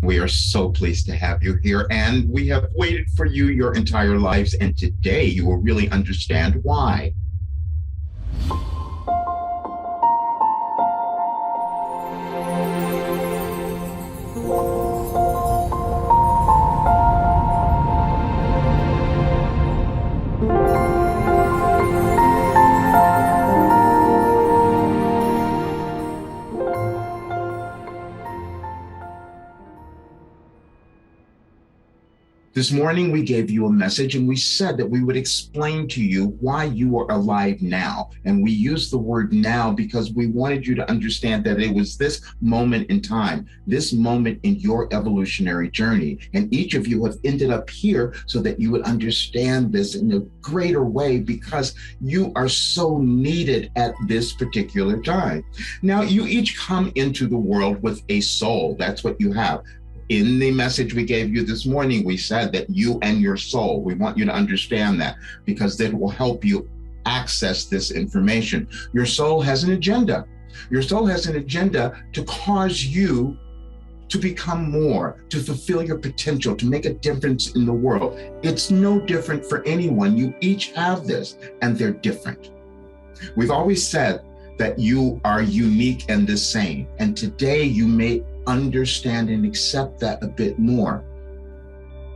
We are so pleased to have you here, and we have waited for you your entire lives, and today you will really understand why. This morning, we gave you a message and we said that we would explain to you why you are alive now. And we used the word now because we wanted you to understand that it was this moment in time, this moment in your evolutionary journey. And each of you have ended up here so that you would understand this in a greater way because you are so needed at this particular time. Now, you each come into the world with a soul. That's what you have. In the message we gave you this morning, we said that you and your soul, we want you to understand that because that will help you access this information. Your soul has an agenda. Your soul has an agenda to cause you to become more, to fulfill your potential, to make a difference in the world. It's no different for anyone. You each have this, and they're different. We've always said that you are unique and the same, and today you may understand and accept that a bit more.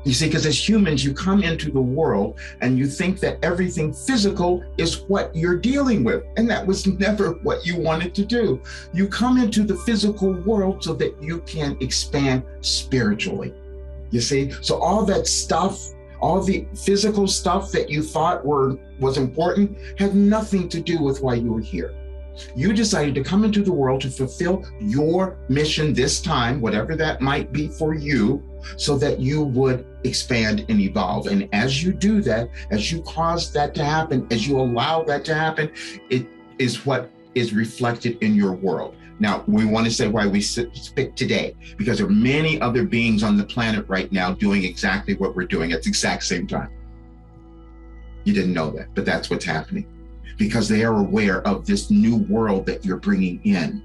You see, because as humans, you come into the world and you think that everything physical is what you're dealing with. And that was never what you wanted to do. You come into the physical world so that you can expand spiritually. You see, so all that stuff, all the physical stuff that you thought was important had nothing to do with why you were here. You decided to come into the world to fulfill your mission this time, whatever that might be for you, so that you would expand and evolve. And as you do that, as you cause that to happen, as you allow that to happen, it is what is reflected in your world. Now, we want to say why we speak today, because there are many other beings on the planet right now doing exactly what we're doing at the exact same time. You didn't know that, but that's what's happening. Because they are aware of this new world that you're bringing in.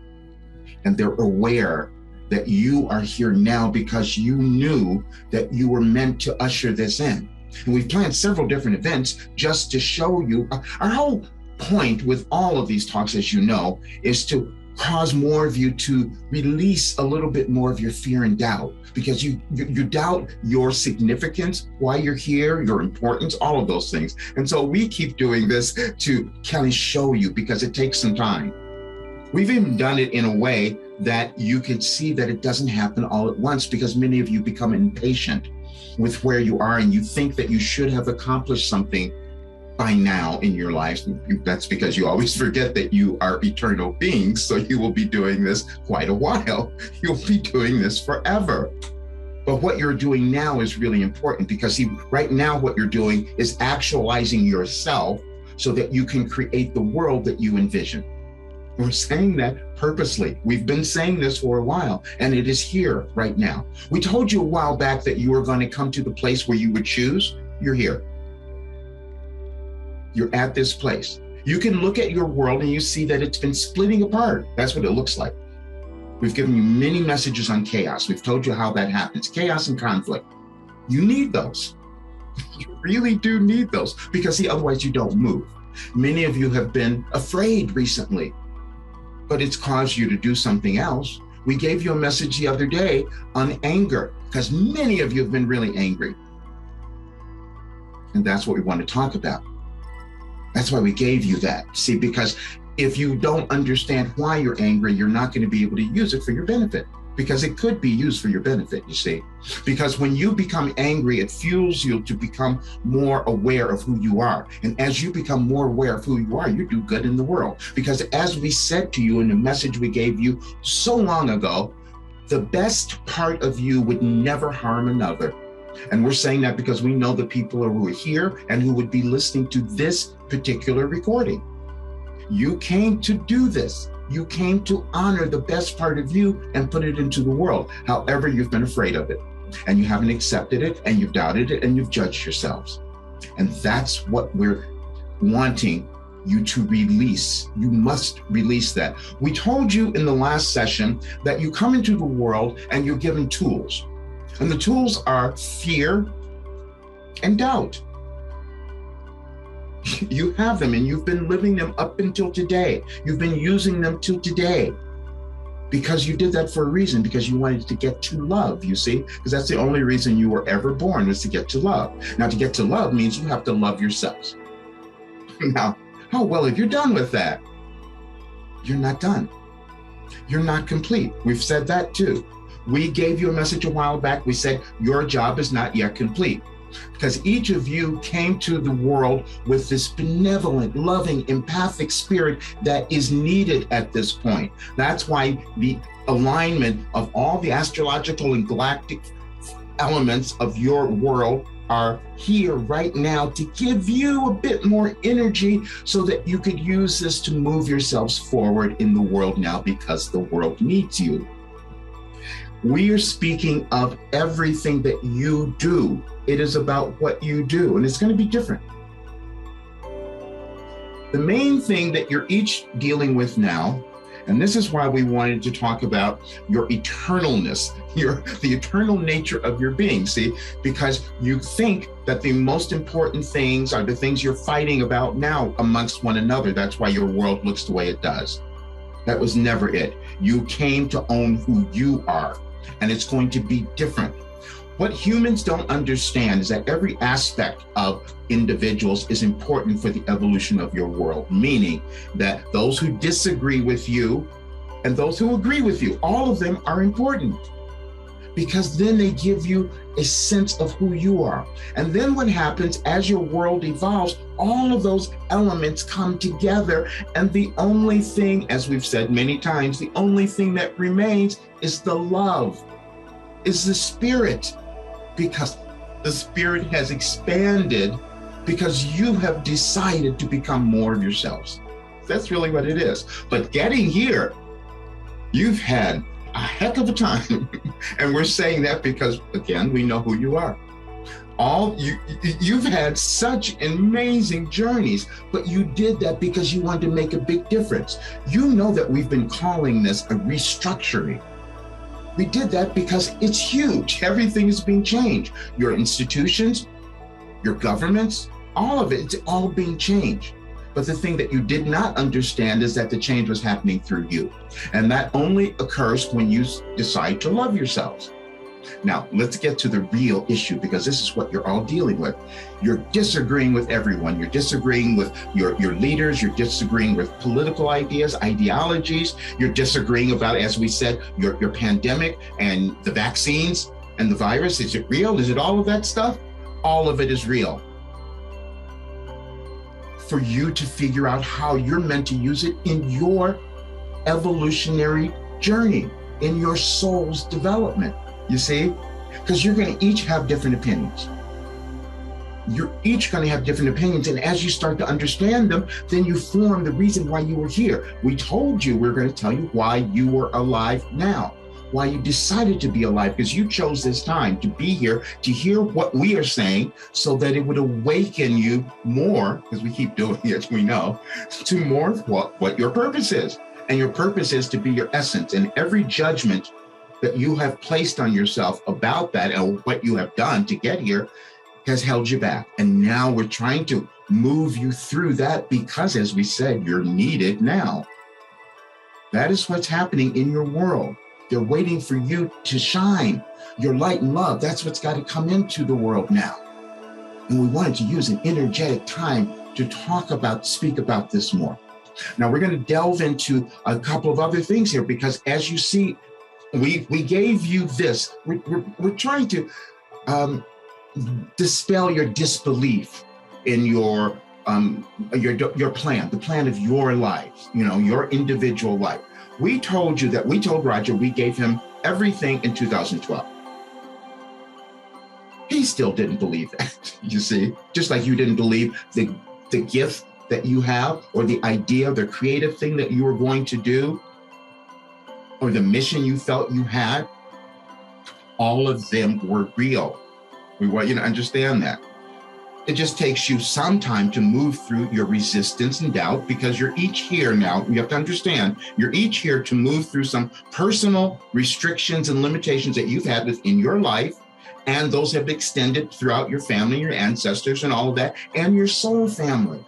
And they're aware that you are here now because you knew that you were meant to usher this in. And we've planned several different events just to show you. Our whole point with all of these talks, as you know, is to cause more of you to release a little bit more of your fear and doubt, because you doubt your significance, why you're here, your importance, all of those things. And so we keep doing this to kind of show you, because it takes some time. We've even done it in a way that you can see that it doesn't happen all at once, because many of you become impatient with where you are and you think that you should have accomplished something by now in your life. That's because you always forget that you are eternal beings. So you will be doing this quite a while. You'll be doing this forever. But what you're doing now is really important, because see, right now what you're doing is actualizing yourself so that you can create the world that you envision. We're saying that purposely. We've been saying this for a while, and it is here right now. We told you a while back that you were going to come to the place where you would choose. You're here. You're at this place. You can look at your world and you see that it's been splitting apart. That's what it looks like. We've given you many messages on chaos. We've told you how that happens. Chaos and conflict. You need those. You really do need those, because see, otherwise you don't move. Many of you have been afraid recently, but it's caused you to do something else. We gave you a message the other day on anger, because many of you have been really angry. And that's what we want to talk about. That's why we gave you that. See, because if you don't understand why you're angry, you're not going to be able to use it for your benefit, because it could be used for your benefit, you see. Because when you become angry, it fuels you to become more aware of who you are. And as you become more aware of who you are, you do good in the world. Because as we said to you in the message we gave you so long ago, the best part of you would never harm another. And we're saying that because we know the people who are here and who would be listening to this particular recording. You came to do this. You came to honor the best part of you and put it into the world. However, you've been afraid of it, and you haven't accepted it, and you've doubted it, and you've judged yourselves. And that's what we're wanting you to release. You must release that. We told you in the last session that you come into the world and you're given tools. And the tools are fear and doubt. You have them and you've been living them up until today. You've been using them till today because you did that for a reason, because you wanted to get to love, you see? Because that's the only reason you were ever born, was to get to love. Now, to get to love means you have to love yourselves. Now, oh, well, if you're done with that, you're not done. You're not complete. We've said that too. We gave you a message a while back. We said your job is not yet complete, because each of you came to the world with this benevolent, loving, empathic spirit that is needed at this point. That's why the alignment of all the astrological and galactic elements of your world are here right now to give you a bit more energy so that you could use this to move yourselves forward in the world now, because the world needs you. We are speaking of everything that you do. It is about what you do, and it's going to be different. The main thing that you're each dealing with now, and this is why we wanted to talk about your eternalness, the eternal nature of your being, see? Because you think that the most important things are the things you're fighting about now amongst one another. That's why your world looks the way it does. That was never it. You came to own who you are, and it's going to be different. What humans don't understand is that every aspect of individuals is important for the evolution of your world, meaning that those who disagree with you and those who agree with you, all of them are important, because then they give you a sense of who you are. And then what happens as your world evolves, all of those elements come together, and the only thing, as we've said many times, the only thing that remains is the love, is the spirit. Because the spirit has expanded, because you have decided to become more of yourselves. That's really what it is. But getting here, you've had a heck of a time. And we're saying that because, again, we know who you are. You've had such amazing journeys, but you did that because you wanted to make a big difference. You know that we've been calling this a restructuring. We did that because it's huge. Everything is being changed. Your institutions, your governments, all of it, it's all being changed. But the thing that you did not understand is that the change was happening through you. And that only occurs when you decide to love yourselves. Now, let's get to the real issue, because this is what you're all dealing with. You're disagreeing with everyone. You're disagreeing with your leaders. You're disagreeing with political ideas, ideologies. You're disagreeing about, as we said, your pandemic and the vaccines and the virus. Is it real? Is it all of that stuff? All of it is real. For you to figure out how you're meant to use it in your evolutionary journey, in your soul's development. You see, because you're going to each have different opinions. You're each going to have different opinions. And as you start to understand them, then you form the reason why you were here. We told you we're going to tell you why you were alive now, why you decided to be alive, because you chose this time to be here, to hear what we are saying, so that it would awaken you more, because we keep doing it, we know, to more of what your purpose is. And your purpose is to be your essence. And every judgment that you have placed on yourself about that and what you have done to get here has held you back. And now we're trying to move you through that, because, as we said, you're needed now. That is what's happening in your world. They're waiting for you to shine. Your light and love, that's what's got to come into the world now. And we wanted to use an energetic time to speak about this more. Now we're going to delve into a couple of other things here, because as you see, we gave you this. We're trying to dispel your disbelief in your plan, the plan of your life, your individual life. We told Roger, we gave him everything in 2012. He still didn't believe that, you see, just like you didn't believe the gift that you have, or the idea, the creative thing that you were going to do, or the mission you felt you had. All of them were real. We want you to understand that. it just takes you some time to move through your resistance and doubt, because you're each here now. You have to understand, you're each here to move through some personal restrictions and limitations that you've had within your life, and those have extended throughout your family, your ancestors, and all of that, and your soul family.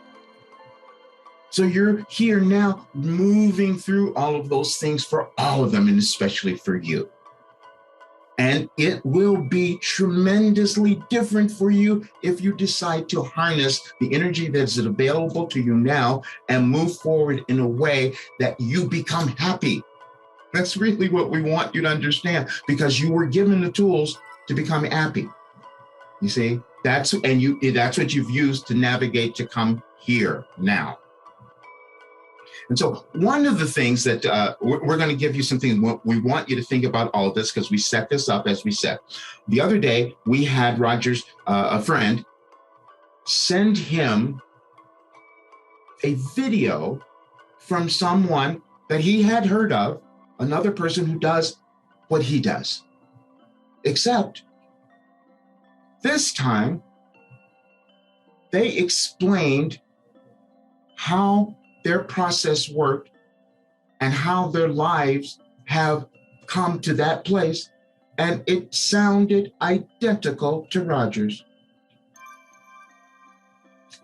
So you're here now moving through all of those things for all of them, and especially for you. And it will be tremendously different for you if you decide to harness the energy that's available to you now and move forward in a way that you become happy. That's really what we want you to understand, because you were given the tools to become happy. You see, that's what you've used to navigate to come here now. And so one of the things that we're going to give you something, we want you to think about all of this, because we set this up, as we said. The other day, we had Roger's, a friend, send him a video from someone that he had heard of, another person who does what he does. Except this time, they explained how their process worked and how their lives have come to that place. And it sounded identical to Roger's.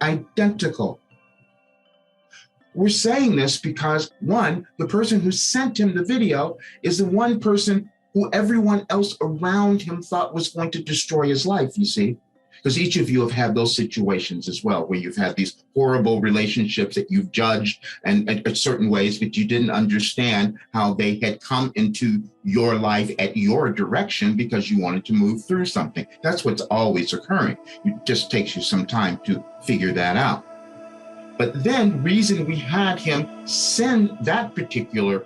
Identical. We're saying this because, one, the person who sent him the video is the one person who everyone else around him thought was going to destroy his life, you see? Because each of you have had those situations as well, where you've had these horrible relationships that you've judged and in certain ways, but you didn't understand how they had come into your life at your direction because you wanted to move through something. That's what's always occurring. It just takes you some time to figure that out. But then the reason we had him send that particular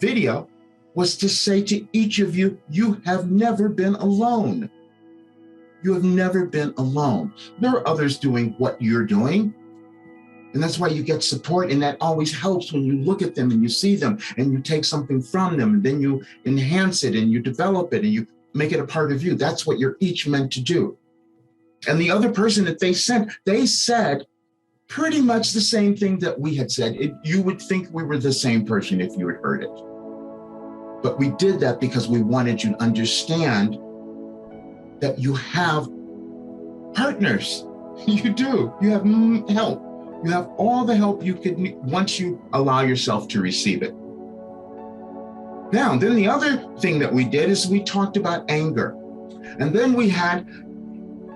video was to say to each of you, you have never been alone. You have never been alone. There are others doing what you're doing. And that's why you get support. And that always helps when you look at them and you see them and you take something from them, and then you enhance it and you develop it and you make it a part of you. That's what you're each meant to do. And the other person that they sent, they said pretty much the same thing that we had said. You would think we were the same person if you had heard it. But we did that because we wanted you to understand that you have partners. You do. You have help. You have all the help you could need once you allow yourself to receive it. Now, then the other thing that we did is we talked about anger. And then we had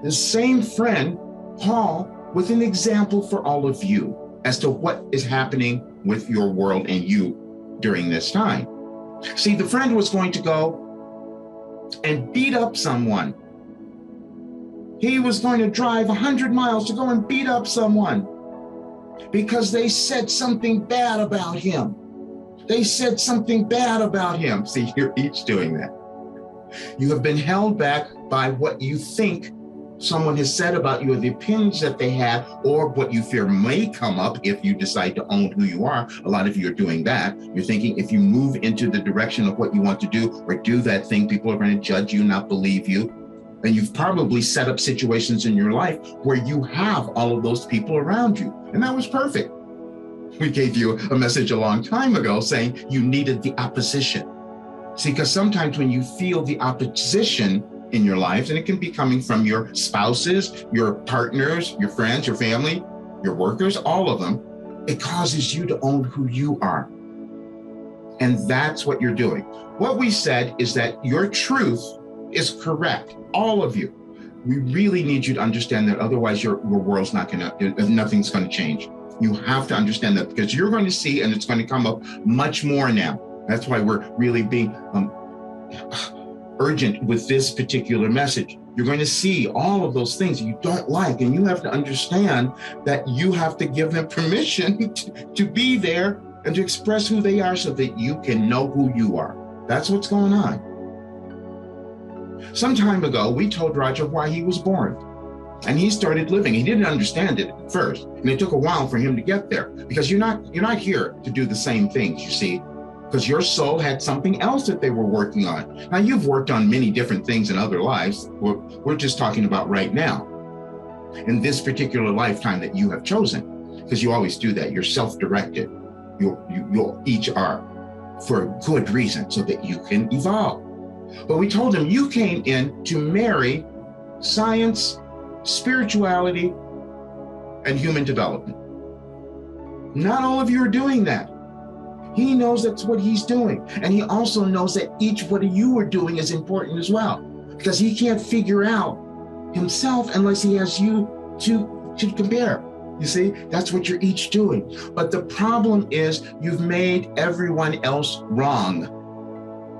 the same friend, Paul, with an example for all of you as to what is happening with your world and you during this time. See, the friend was going to go and beat up someone. He was going to drive 100 miles to go and beat up someone because they said something bad about him. They said something bad about him. See, you're each doing that. You have been held back by what you think someone has said about you, or the opinions that they have, or what you fear may come up if you decide to own who you are. A lot of you are doing that. You're thinking if you move into the direction of what you want to do or do that thing, people are going to judge you, not believe you. And you've probably set up situations in your life where you have all of those people around you. And that was perfect. We gave you a message a long time ago saying you needed the opposition. See, because sometimes when you feel the opposition in your lives, and it can be coming from your spouses, your partners, your friends, your family, your workers, all of them, it causes you to own who you are. And that's what you're doing. What we said is that your truth is correct, all of you. We really need you to understand that, otherwise your world's nothing's going to change. You have to understand that, because you're going to see, and it's going to come up much more now. That's why we're really being urgent with this particular message. You're going to see all of those things you don't like, and you have to understand that you have to give them permission to be there and to express who they are so that you can know who you are. That's what's going on. Some time ago, we told Roger why he was born, and he started living. He didn't understand it at first, and it took a while for him to get there, because you're not here to do the same things, you see. because your soul had something else that they were working on. Now, you've worked on many different things in other lives. We're just talking about right now, in this particular lifetime that you have chosen, because you always do that. You're self-directed. You each are for a good reason, so that you can evolve. But we told them you came in to marry science, spirituality, and human development. Not all of you are doing that. He knows that's what he's doing. And he also knows that each what you are doing is important as well, because he can't figure out himself unless he has you to compare. You see, that's what you're each doing. But the problem is you've made everyone else wrong,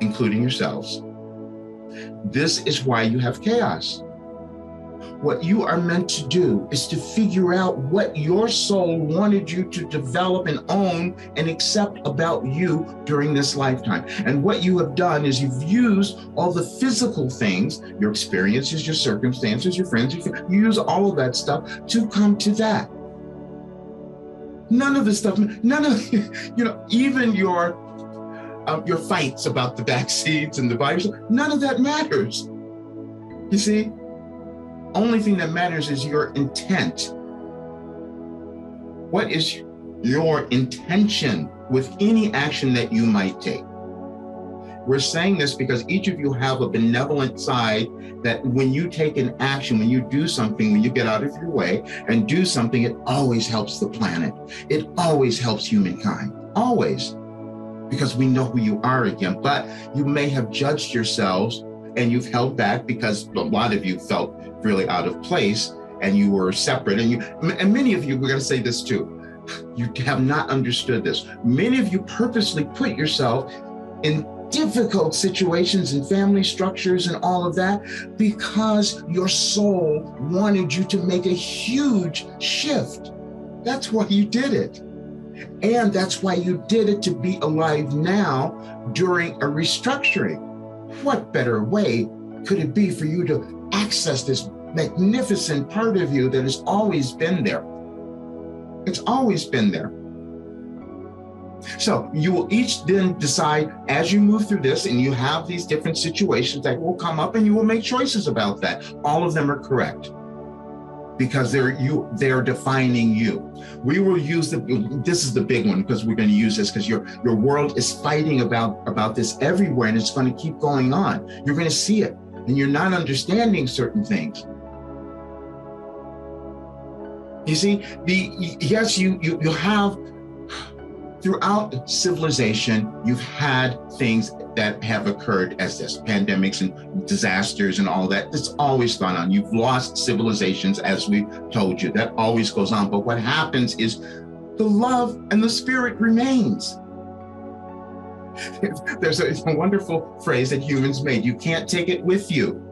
including yourselves. This is why you have chaos. What you are meant to do is to figure out what your soul wanted you to develop and own and accept about you during this lifetime. And what you have done is you've used all the physical things, your experiences, your circumstances, your friends, you use all of that stuff to come to that. None of the stuff, even your fights about the vaccines and the virus, none of that matters. You see? Only thing that matters is your intent. What is your intention with any action that you might take? We're saying this because each of you have a benevolent side that when you take an action, when you do something, when you get out of your way and do something, it always helps the planet. It always helps humankind, always, because we know who you are again. But you may have judged yourselves and you've held back because a lot of you felt really out of place and you were separate. And many of you, we're going to say this too, you have not understood this. Many of you purposely put yourself in difficult situations and family structures and all of that because your soul wanted you to make a huge shift. That's why you did it. And that's why you did it, to be alive now during a restructuring. What better way could it be for you to access this magnificent part of you that has always been there? It's always been there. So you will each then decide as you move through this, and you have these different situations that will come up, and you will make choices about that. All of them are correct because they're defining you. We will use this is the big one, because we're going to use this because your world is fighting about this everywhere, and it's going to keep going on. You're going to see it, and you're not understanding certain things. You see, you have, throughout civilization, you've had things that have occurred as this, pandemics and disasters and all that. It's always gone on. You've lost civilizations, as we told you. That always goes on. But what happens is the love and the spirit remains. There's a wonderful phrase that humans made. You can't take it with you.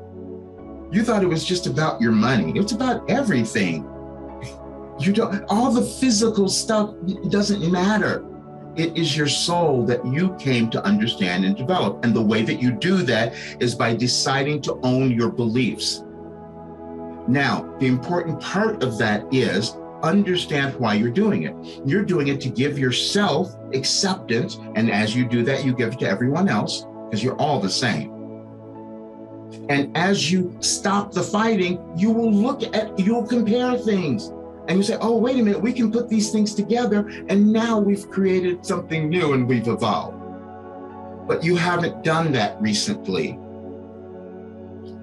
You thought it was just about your money. It's about everything. All the physical stuff doesn't matter. It is your soul that you came to understand and develop. And the way that you do that is by deciding to own your beliefs. Now, the important part of that is understand why you're doing it. You're doing it to give yourself acceptance. And as you do that, you give it to everyone else because you're all the same. And as you stop the fighting, you'll compare things. And you say, oh, wait a minute, we can put these things together, and now we've created something new and we've evolved. But you haven't done that recently.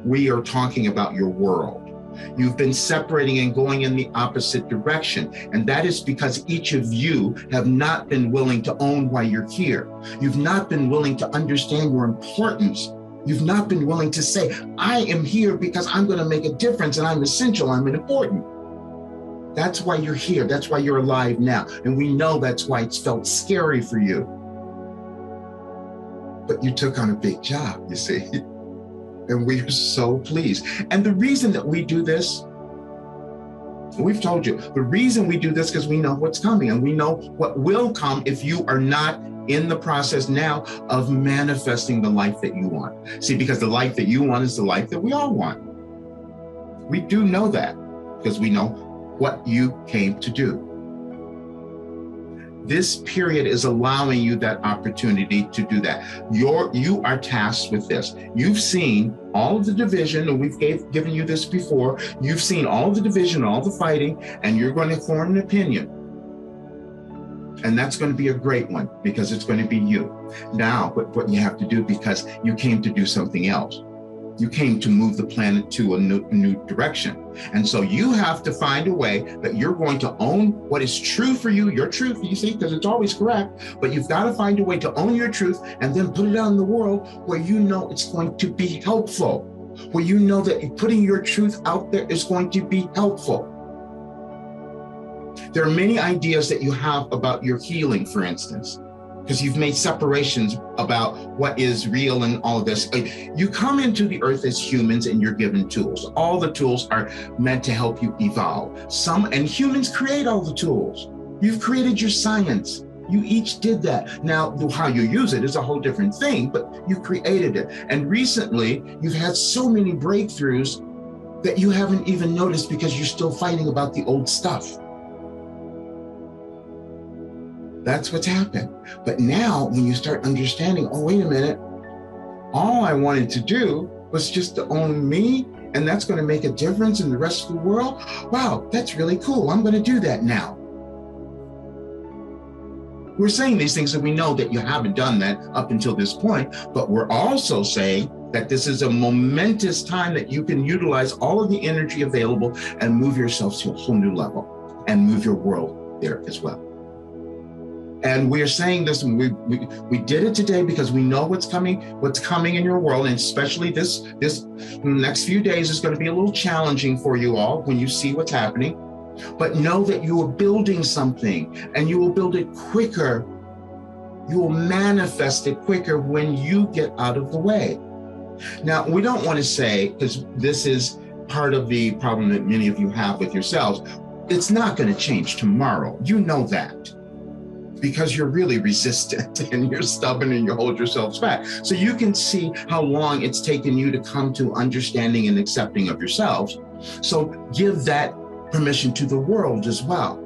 We are talking about your world. You've been separating and going in the opposite direction. And that is because each of you have not been willing to own why you're here. You've not been willing to understand your importance. You've not been willing to say, I am here because I'm going to make a difference and I'm essential, I'm important. That's why you're here. That's why you're alive now. And we know that's why it's felt scary for you. But you took on a big job, you see. And we are so pleased. And the reason that we do this, we've told you, the reason we do this because we know what's coming and we know what will come if you are not in the process now of manifesting the life that you want. See, because the life that you want is the life that we all want. We do know that because we know what you came to do. This period is allowing you that opportunity to do that. You are tasked with this. You've seen all of the division, and we've given you this before. You've seen all the division, all the fighting, and you're going to form an opinion. And that's going to be a great one, because it's going to be you. Now, what you have to do, because you came to do something else. You came to move the planet to a new direction. And so you have to find a way that you're going to own what is true for you, your truth, you see, because it's always correct. But you've got to find a way to own your truth and then put it out in the world where you know it's going to be helpful, where you know that putting your truth out there is going to be helpful. There are many ideas that you have about your healing, for instance, because you've made separations about what is real and all of this. You come into the earth as humans and you're given tools. All the tools are meant to help you evolve. And humans create all the tools. You've created your science. You each did that. Now, how you use it is a whole different thing, but you created it. And recently, you've had so many breakthroughs that you haven't even noticed because you're still fighting about the old stuff. That's what's happened. But now when you start understanding, oh, wait a minute, all I wanted to do was just to own me, and that's going to make a difference in the rest of the world. Wow, that's really cool. I'm going to do that now. We're saying these things and we know that you haven't done that up until this point, but we're also saying that this is a momentous time that you can utilize all of the energy available and move yourself to a whole new level and move your world there as well. And we are saying this, and we did it today because we know what's coming in your world, and especially this next few days is going to be a little challenging for you all when you see what's happening. But know that you are building something, and you will build it quicker. You will manifest it quicker when you get out of the way. Now, we don't want to say, because this is part of the problem that many of you have with yourselves, it's not going to change tomorrow. You know that, because you're really resistant and you're stubborn and you hold yourselves back. So you can see how long it's taken you to come to understanding and accepting of yourselves. So give that permission to the world as well.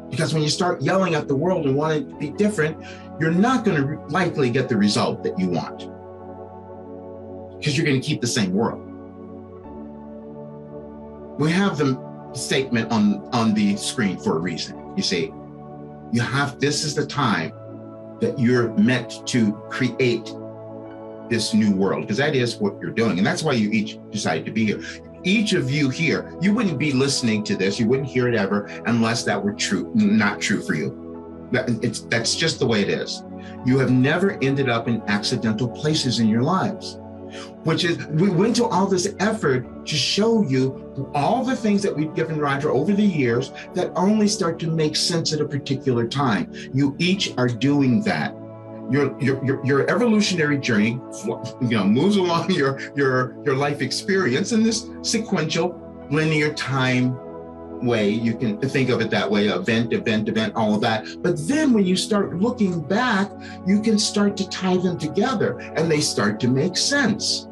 Because when you start yelling at the world and wanting to be different, you're not going to likely get the result that you want, because you're going to keep the same world. We have the statement on the screen for a reason, you see. This is the time that you're meant to create this new world, because that is what you're doing. And that's why you each decided to be here. Each of you here, you wouldn't be listening to this, you wouldn't hear it ever unless that were not true for you. That's just the way it is. You have never ended up in accidental places in your lives. We went to all this effort to show you all the things that we've given Roger over the years that only start to make sense at a particular time. You each are doing that. Your evolutionary journey, moves along your life experience in this sequential, linear time way. You can think of it that way: event, all of that. But then when you start looking back, you can start to tie them together, and they start to make sense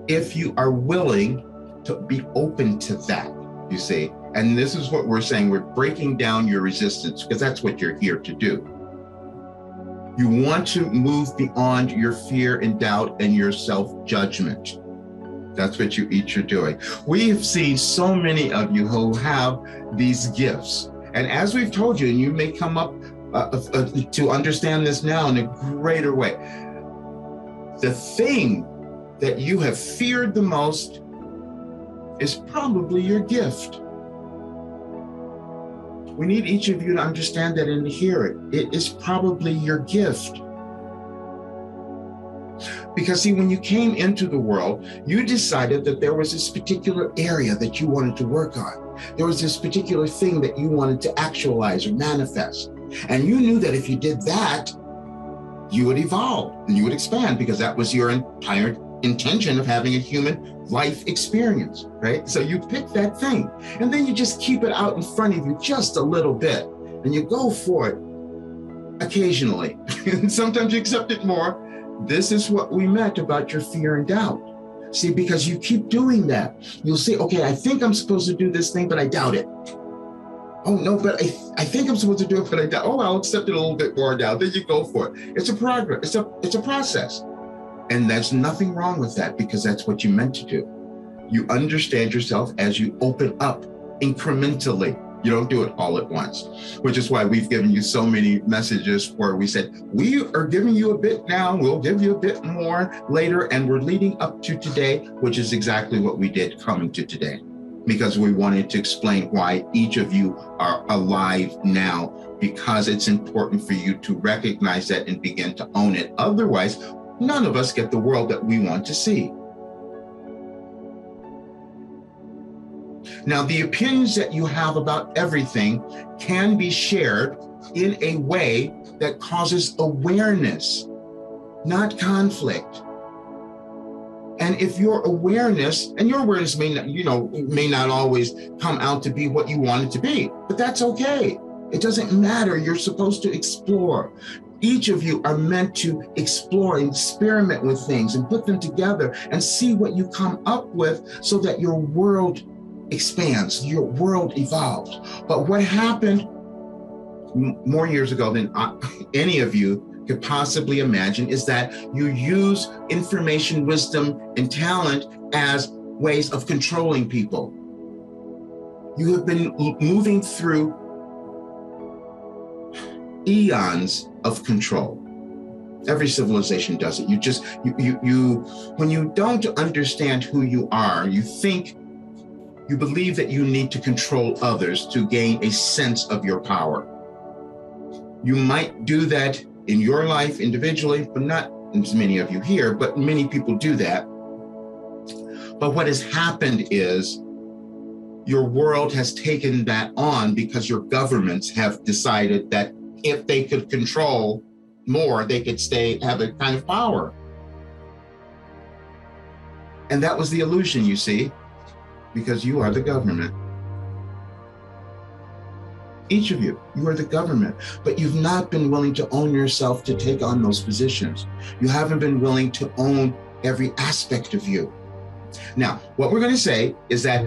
if you are willing to be open to that, you see. And this is what we're saying. We're breaking down your resistance, because that's what you're here to do. You want to move beyond your fear and doubt and your self-judgment. That's what you each are doing. We have seen so many of you who have these gifts. And as we've told you, and you may come up to understand this now in a greater way, the thing that you have feared the most is probably your gift. We need each of you to understand that and to hear it. It is probably your gift. Because see, when you came into the world, you decided that there was this particular area that you wanted to work on. There was this particular thing that you wanted to actualize or manifest. And you knew that if you did that, you would evolve and you would expand, because that was your entire intention of having a human life experience, right? So you pick that thing, and then you just keep it out in front of you just a little bit, and you go for it occasionally. And sometimes you accept it more. This is what we meant about your fear and doubt. See, because you keep doing that, you'll say, okay, I think I'm supposed to do this thing, but I doubt it. Oh no, but I think I'm supposed to do it, but I don't. Oh, I'll accept it a little bit more now. Then you go for it. It's a progress. It's a process. And there's nothing wrong with that, because that's what you meant to do. You understand yourself as you open up incrementally. You don't do it all at once, which is why we've given you so many messages where we said, we are giving you a bit now, we'll give you a bit more later, and we're leading up to today, which is exactly what we did coming to today, because we wanted to explain why each of you are alive now, because it's important for you to recognize that and begin to own it. Otherwise, none of us get the world that we want to see. Now, the opinions that you have about everything can be shared in a way that causes awareness, not conflict. And if your awareness, and your awareness may not always come out to be what you want it to be, but that's okay. It doesn't matter. You're supposed to explore. Each of you are meant to explore and experiment with things and put them together and see what you come up with, so that your world expands, your world evolves. But what happened more years ago than any of you could possibly imagine is that you use information, wisdom, and talent as ways of controlling people. You have been moving through eons of control. Every civilization does it. When you don't understand who you are, you believe that you need to control others to gain a sense of your power. You might do that in your life individually, but not as many of you here, but many people do that. But what has happened is your world has taken that on, because your governments have decided that if they could control more, they could have a kind of power. And that was the illusion, you see, because you are the government. Each of you are the government, but you've not been willing to own yourself to take on those positions. You haven't been willing to own every aspect of you. Now, what we're going to say is that,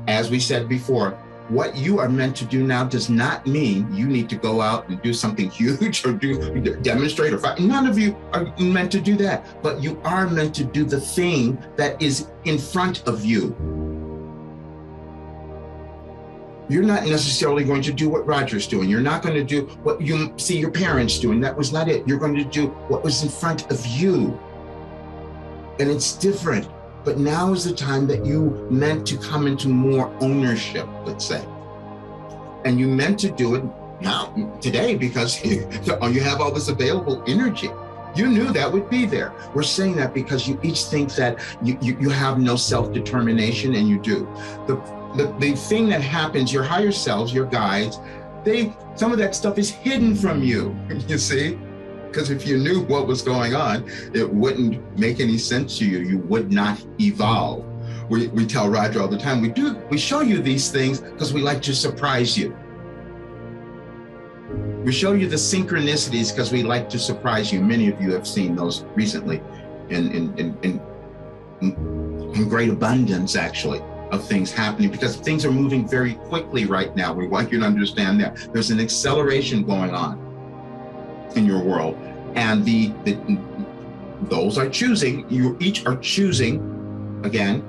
as we said before, what you are meant to do now does not mean you need to go out and do something huge or demonstrate or fight. None of you are meant to do that, but you are meant to do the thing that is in front of you. You're not necessarily going to do what Roger's doing. You're not going to do what you see your parents doing. That was not it. You're going to do what was in front of you. And it's different. But now is the time that you meant to come into more ownership, let's say. And you meant to do it now, today, because you have all this available energy. You knew that would be there. We're saying that because you each think that you have no self-determination, and you do. The thing that happens, your higher selves, your guides, some of that stuff is hidden from you, you see? Because if you knew what was going on, it wouldn't make any sense to you. You would not evolve. We tell Roger all the time, we show you these things because we like to surprise you. We show you the synchronicities because we like to surprise you. Many of you have seen those recently in great abundance, actually, of things happening, because things are moving very quickly right now. We want you to understand that there's an acceleration going on in your world, and those are choosing. You each are choosing, again,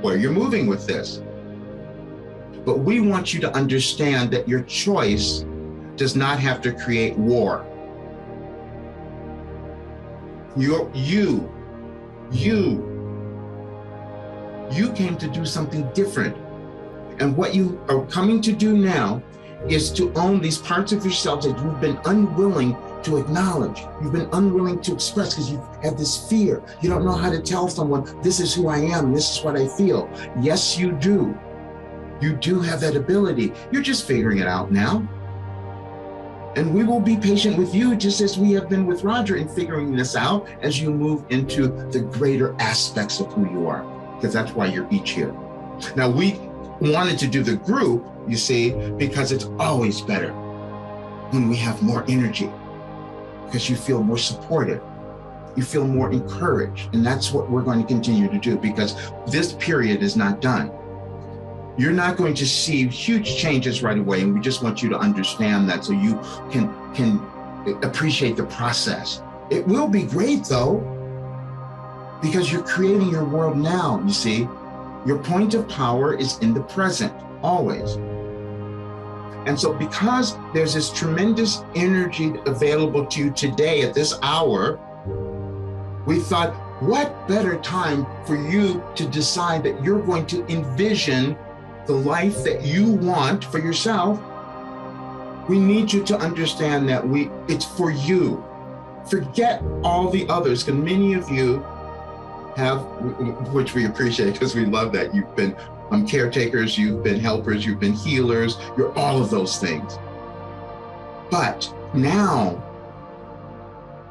where you're moving with this. But we want you to understand that your choice does not have to create war. You came to do something different. And what you are coming to do now is to own these parts of yourselves that you've been unwilling to acknowledge. You've been unwilling to express because you have this fear. You don't know how to tell someone, this is who I am, this is what I feel. Yes, you do. You do have that ability. You're just figuring it out now. And we will be patient with you, just as we have been with Roger in figuring this out as you move into the greater aspects of who you are, because that's why you're each here. Now, we wanted to do the group, you see, because it's always better when we have more energy, because you feel more supported, you feel more encouraged. And that's what we're going to continue to do, because this period is not done. You're not going to see huge changes right away, and we just want you to understand that so you can appreciate the process. It will be great though, because you're creating your world now, you see. Your point of power is in the present, always. And so because there's this tremendous energy available to you today at this hour, we thought, what better time for you to decide that you're going to envision the life that you want for yourself. We need you to understand that it's for you. Forget all the others, because many of you have, which we appreciate because we love that. You've been caretakers, you've been helpers, you've been healers, you're all of those things. But now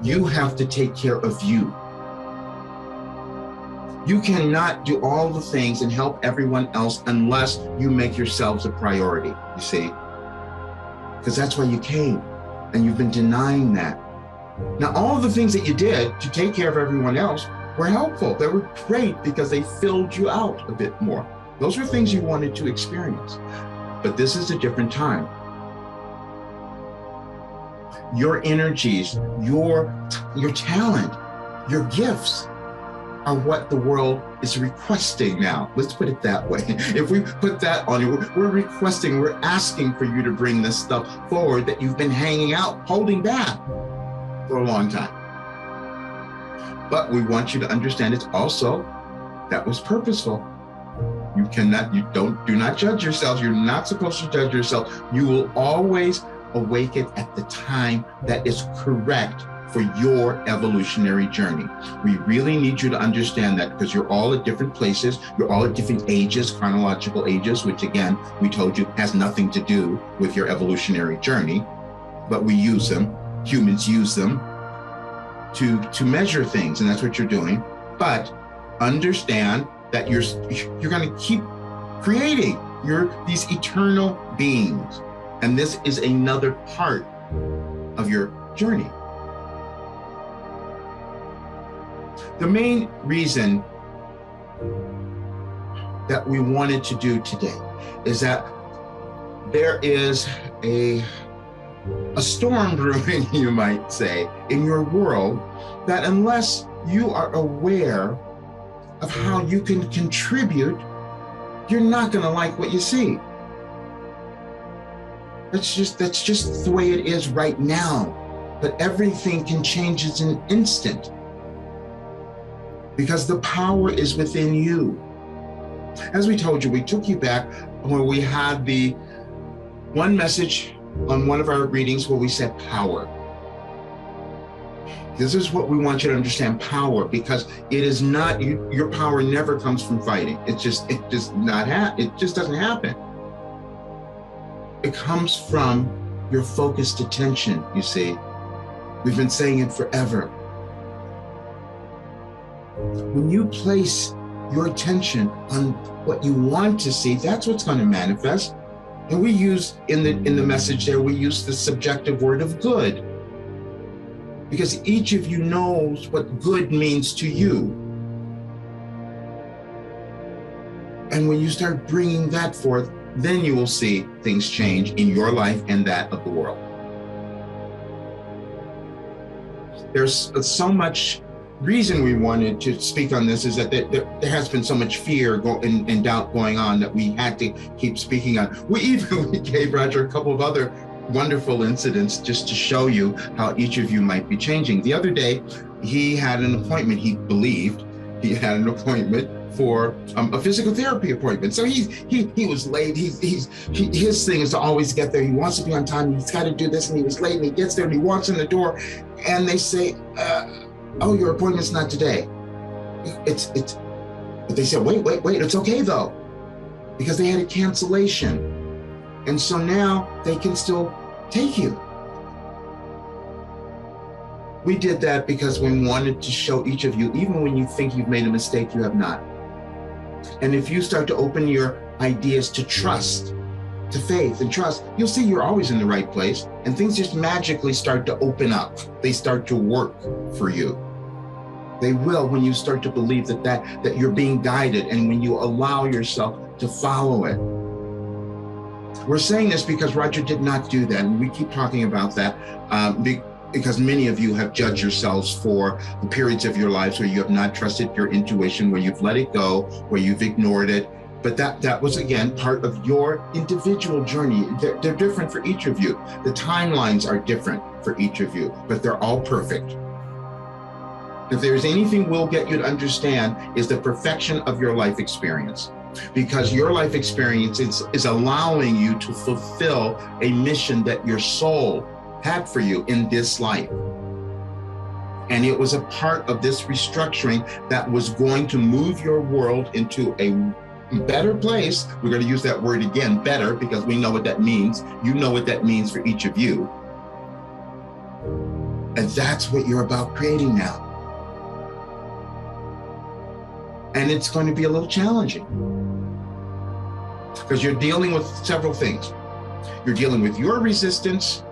you have to take care of you. You cannot do all the things and help everyone else unless you make yourselves a priority, you see? Because that's why you came, and you've been denying that. Now, all the things that you did to take care of everyone else were helpful. They were great because they filled you out a bit more. Those were things you wanted to experience. But this is a different time. Your energies, your talent, your gifts are what the world is requesting now. Let's put it that way. If we put that on you, we're requesting, we're asking for you to bring this stuff forward that you've been hanging out, holding back for a long time. But we want you to understand it's also, that was purposeful. Do not judge yourselves. You're not supposed to judge yourself. You will always awaken at the time that is correct for your evolutionary journey. We really need you to understand that, because you're all at different places, you're all at different ages, chronological ages, which again, we told you has nothing to do with your evolutionary journey, but we use them, humans use them to measure things, and that's what you're doing. But understand that you're going to keep creating. You're these eternal beings, and this is another part of your journey. The main reason that we wanted to do today is that there is a storm brewing, you might say, in your world, that unless you are aware of how you can contribute, you're not going to like what you see. That's just the way it is right now. But everything can change in an instant, because the power is within you. As we told you, we took you back where we had the one message on one of our readings where we said power. This is what we want you to understand, power, because it is not, your power never comes from fighting. It just doesn't happen. It comes from your focused attention, you see. We've been saying it forever. When you place your attention on what you want to see, that's what's going to manifest. And we use in the message there, we use the subjective word of good, because each of you knows what good means to you. And when you start bringing that forth, then you will see things change in your life and that of the world. There's so much reason we wanted to speak on this, is that there has been so much fear and doubt going on that we had to keep speaking on. We gave Roger a couple of other wonderful incidents just to show you how each of you might be changing. The other day, he had an appointment. He believed he had an appointment for a physical therapy appointment. So he was late. His thing is to always get there. He wants to be on time. He's got to do this, and he was late. And he gets there and he walks in the door, and they say, "Oh, your appointment's not today." But they said, wait, it's okay though, because they had a cancellation. And so now they can still take you. We did that because we wanted to show each of you, even when you think you've made a mistake, you have not. And if you start to open your ideas to trust, to faith and trust, you'll see you're always in the right place, and things just magically start to open up. They start to work for you. They will when you start to believe that you're being guided, and when you allow yourself to follow it. We're saying this because Roger did not do that. And we keep talking about that because many of you have judged yourselves for the periods of your lives where you have not trusted your intuition, where you've let it go, where you've ignored it. But that was, again, part of your individual journey. They're different for each of you. The timelines are different for each of you, but they're all perfect. If there's anything we'll get you to understand is the perfection of your life experience. Because your life experience is allowing you to fulfill a mission that your soul had for you in this life. And it was a part of this restructuring that was going to move your world into a better place. We're going to use that word again, better, because we know what that means. You know what that means for each of you. And that's what you're about creating now. And it's going to be a little challenging because you're dealing with several things. You're dealing with your resistance,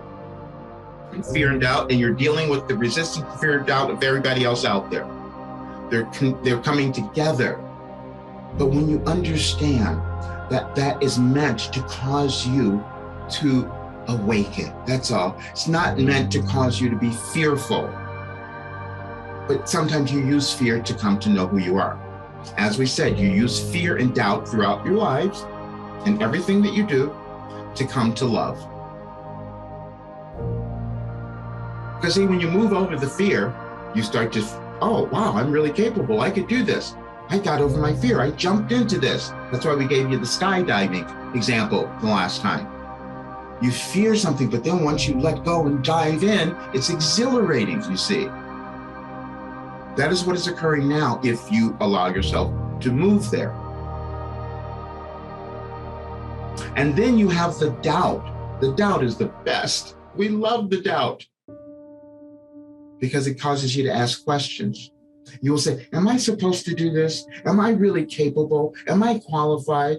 fear and doubt, and you're dealing with the resistance, fear and doubt of everybody else out there. They're coming together. But when you understand that that is meant to cause you to awaken, that's all. It's not meant to cause you to be fearful. But sometimes you use fear to come to know who you are. As we said, you use fear and doubt throughout your lives and everything that you do to come to love. Because see, when you move over the fear, you start to, oh, wow, I'm really capable. I could do this. I got over my fear. I jumped into this. That's why we gave you the skydiving example the last time. You fear something, but then once you let go and dive in, it's exhilarating, you see. That is what is occurring now if you allow yourself to move there. And then you have the doubt. The doubt is the best. We love the doubt because it causes you to ask questions. You will say, am I supposed to do this? Am I really capable? Am I qualified?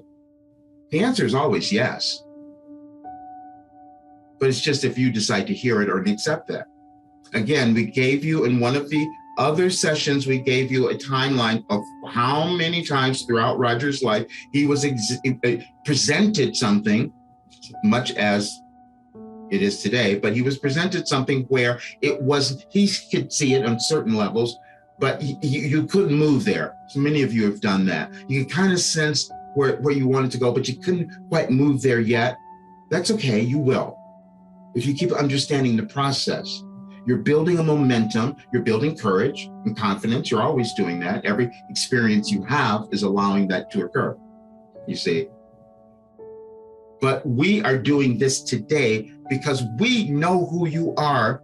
The answer is always yes. But it's just if you decide to hear it or accept that. Again, we gave you in one of the other sessions, we gave you a timeline of how many times throughout Roger's life he was presented something, much as it is today, but he was presented something where it was, he could see it on certain levels, but you couldn't move there. So many of you have done that. You can kind of sense where you wanted to go, but you couldn't quite move there yet. That's okay, you will. If you keep understanding the process. You're building a momentum, you're building courage and confidence. You're always doing that. Every experience you have is allowing that to occur, you see. But we are doing this today because we know who you are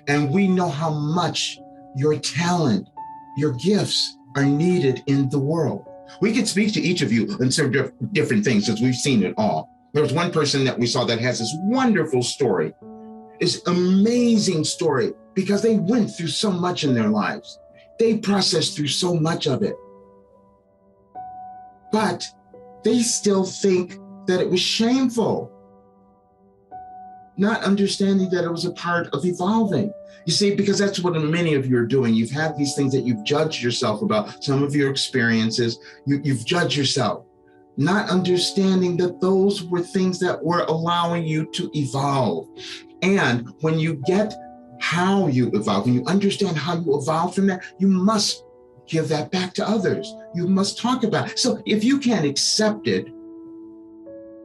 and we know how much your talent, your gifts are needed in the world. We could speak to each of you and some different things because we've seen it all. There was one person that we saw that has this wonderful story. This amazing story because they went through so much in their lives. They processed through so much of it. But they still think that it was shameful, not understanding that it was a part of evolving. You see, because that's what many of you are doing. You've had these things that you've judged yourself about, some of your experiences, you've judged yourself, not understanding that those were things that were allowing you to evolve. And when you get how you evolve, when you understand how you evolve from that, you must give that back to others. You must talk about it. So if you can't accept it,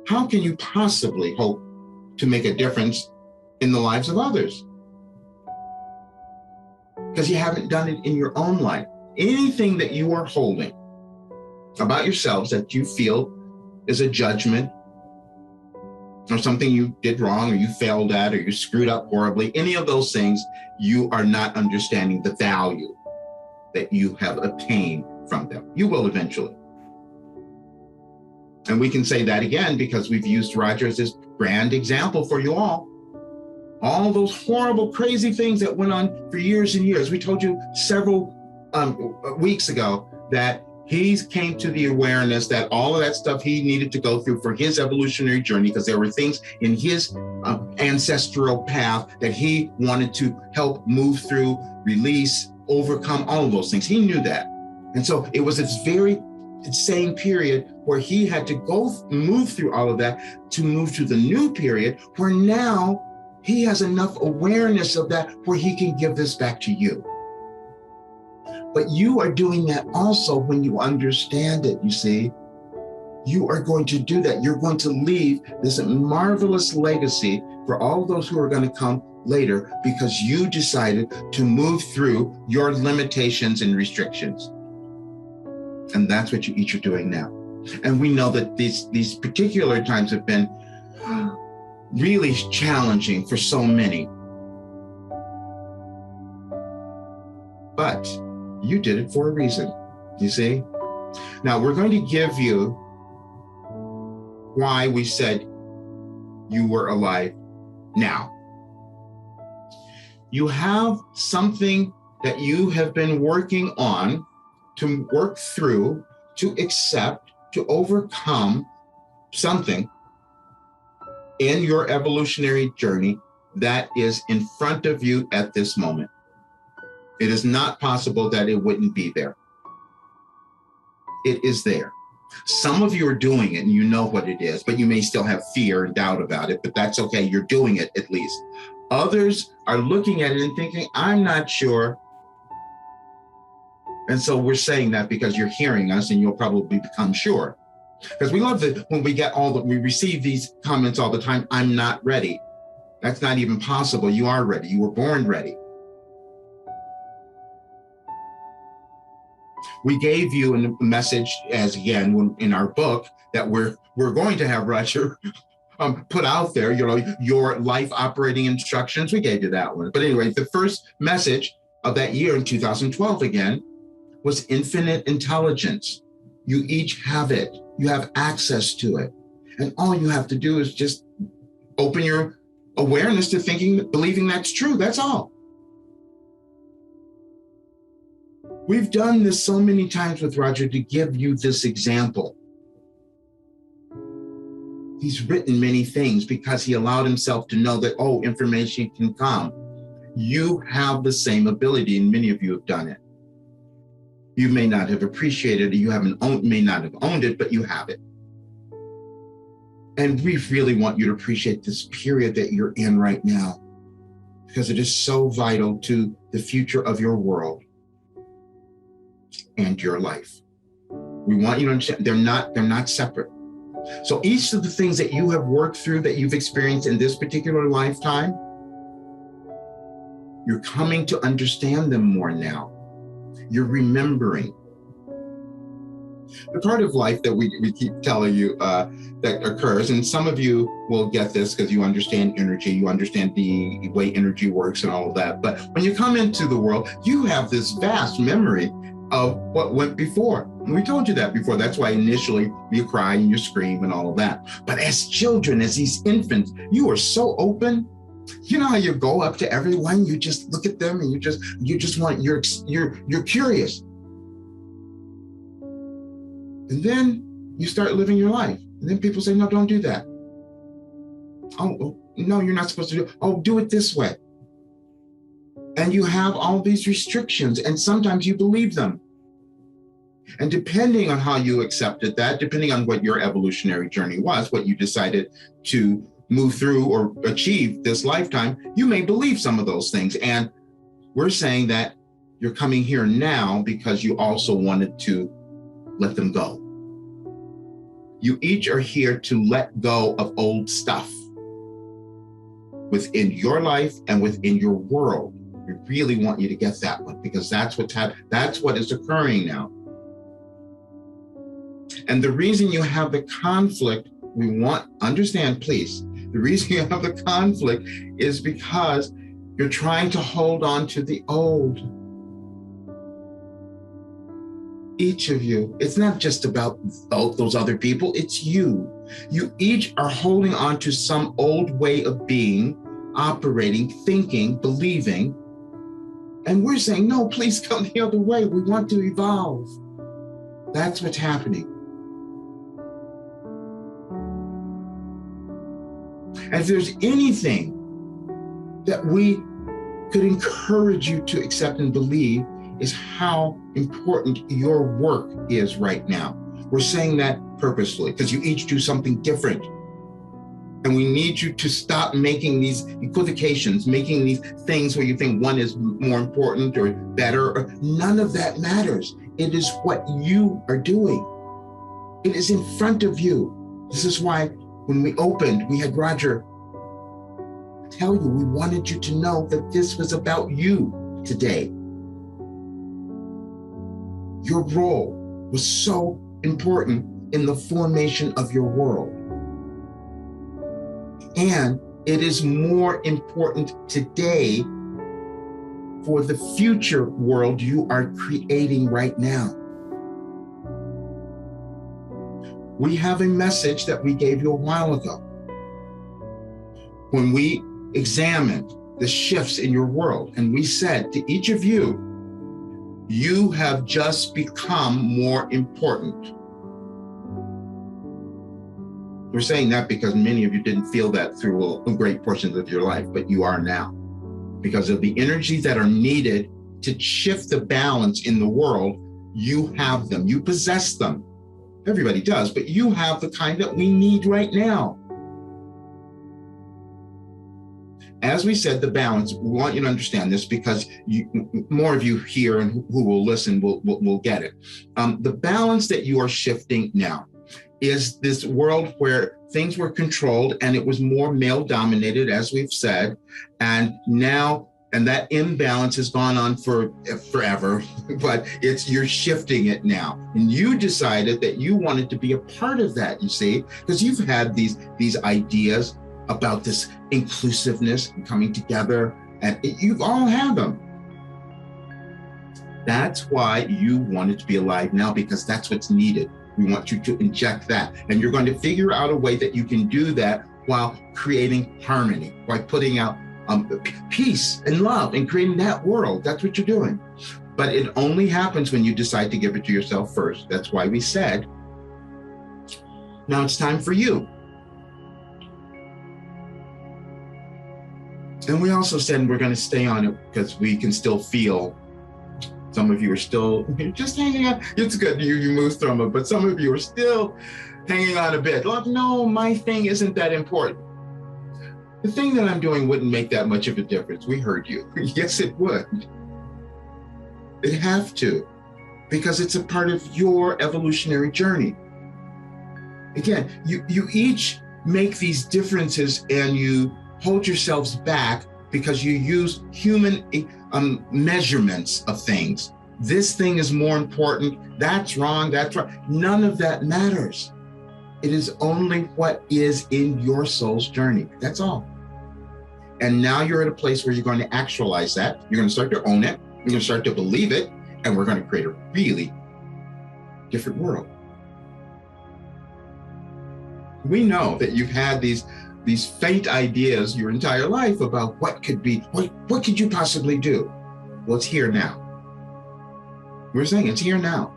how can you possibly hope to make a difference in the lives of others? Because you haven't done it in your own life. Anything that you are holding about yourselves that you feel is a judgment, or something you did wrong, or you failed at, or you screwed up horribly, any of those things, you are not understanding the value that you have obtained from them. You will eventually. And we can say that again because we've used Roger as this grand example for you all. All those horrible, crazy things that went on for years and years. We told you several weeks ago that he came to the awareness that all of that stuff he needed to go through for his evolutionary journey, because there were things in his ancestral path that he wanted to help move through, release, overcome, all of those things. He knew that. And so it was this very same period where he had to move through all of that to move to the new period where now he has enough awareness of that where he can give this back to you. But you are doing that also when you understand it, you see. You are going to do that. You're going to leave this marvelous legacy for all those who are going to come later because you decided to move through your limitations and restrictions. And that's what you each are doing now. And we know that these particular times have been really challenging for so many. But you did it for a reason, you see? Now, we're going to give you why we said you were alive now. You have something that you have been working on to work through, to accept, to overcome something in your evolutionary journey that is in front of you at this moment. It is not possible that it wouldn't be there. It is there. Some of you are doing it and you know what it is, but you may still have fear and doubt about it, but that's okay. You're doing it at least. Others are looking at it and thinking, I'm not sure. And so we're saying that because you're hearing us and you'll probably become sure. Because we love that when we receive these comments all the time, I'm not ready. That's not even possible. You are ready. You were born ready. We gave you a message, as again, in our book that we're going to have Roger put out there, your life operating instructions. We gave you that one. But anyway, the first message of that year in 2012 again was infinite intelligence. You each have it. You have access to it. And all you have to do is just open your awareness to believing that's true. That's all. We've done this so many times with Roger to give you this example. He's written many things because he allowed himself to know that, information can come. You have the same ability, and many of you have done it. You may not have appreciated it, may not have owned it, but you have it. And we really want you to appreciate this period that you're in right now, because it is so vital to the future of your world and your life. We want you to understand they're not separate. So each of the things that you have worked through, that you've experienced in this particular lifetime, you're coming to understand them more now. You're remembering. The part of life that we keep telling you that occurs, and some of you will get this because you understand energy, you understand the way energy works and all of that. But when you come into the world, you have this vast memory of what went before. And we told you that before. That's why initially you cry and you scream and all of that. But as children, as these infants, you are so open. You know how you go up to everyone, you just look at them and you just want, you're curious. And then you start living your life. And then people say, no, don't do that. Oh, no, you're not supposed to do it. Oh, do it this way. And you have all these restrictions, and sometimes you believe them. And depending on how you accepted that, depending on what your evolutionary journey was, what you decided to move through or achieve this lifetime, you may believe some of those things. And we're saying that you're coming here now because you also wanted to let them go. You each are here to let go of old stuff within your life and within your world. We really want you to get that one, because that's what is occurring now. And the reason you have the conflict, understand, please, the reason you have the conflict is because you're trying to hold on to the old. Each of you, it's not just about those other people, it's you. You each are holding on to some old way of being, operating, thinking, believing. And we're saying, no, please come the other way. We want to evolve. That's what's happening. And if there's anything that we could encourage you to accept and believe, is how important your work is right now. We're saying that purposefully because you each do something different. And we need you to stop making these equivocations, making these things where you think one is more important or better. None of that matters. It is what you are doing. It is in front of you. This is why when we opened, we had Roger tell you, we wanted you to know that this was about you today. Your role was so important in the formation of your world. And it is more important today for the future world you are creating right now. We have a message that we gave you a while ago. When we examined the shifts in your world, and we said to each of you, you have just become more important. We're saying that because many of you didn't feel that through a great portions of your life, but you are now. Because of the energies that are needed to shift the balance in the world, you have them, you possess them. Everybody does, but you have the kind that we need right now. As we said, the balance, we want you to understand this because more of you here and who will listen will get it. The balance that you are shifting now is this world where things were controlled and it was more male dominated, as we've said, and now, and that imbalance has gone on for forever, but you're shifting it now. And you decided that you wanted to be a part of that, you see, because you've had these ideas about this inclusiveness and coming together, and you've all had them. That's why you wanted to be alive now, because that's what's needed. We want you to inject that. And you're going to figure out a way that you can do that while creating harmony, by putting out peace and love and creating that world. That's what you're doing. But it only happens when you decide to give it to yourself first. That's why we said, now it's time for you. And we also said we're going to stay on it because we can still feel some of you are still just hanging on. It's good you moved through them, but some of you are still hanging on a bit. Like, no, my thing isn't that important. The thing that I'm doing wouldn't make that much of a difference. We heard you. Yes, it would. It have to, because it's a part of your evolutionary journey. Again, you each make these differences and you hold yourselves back because you use human measurements of things. This thing is more important. That's wrong. That's right. None of that matters. It is only what is in your soul's journey. That's all. And now you're at a place where you're going to actualize that. You're going to start to own it. You're going to start to believe it. And we're going to create a really different world. We know that you've had these faint ideas your entire life about what could be, what could you possibly do? Well, it's here now. We're saying it's here now.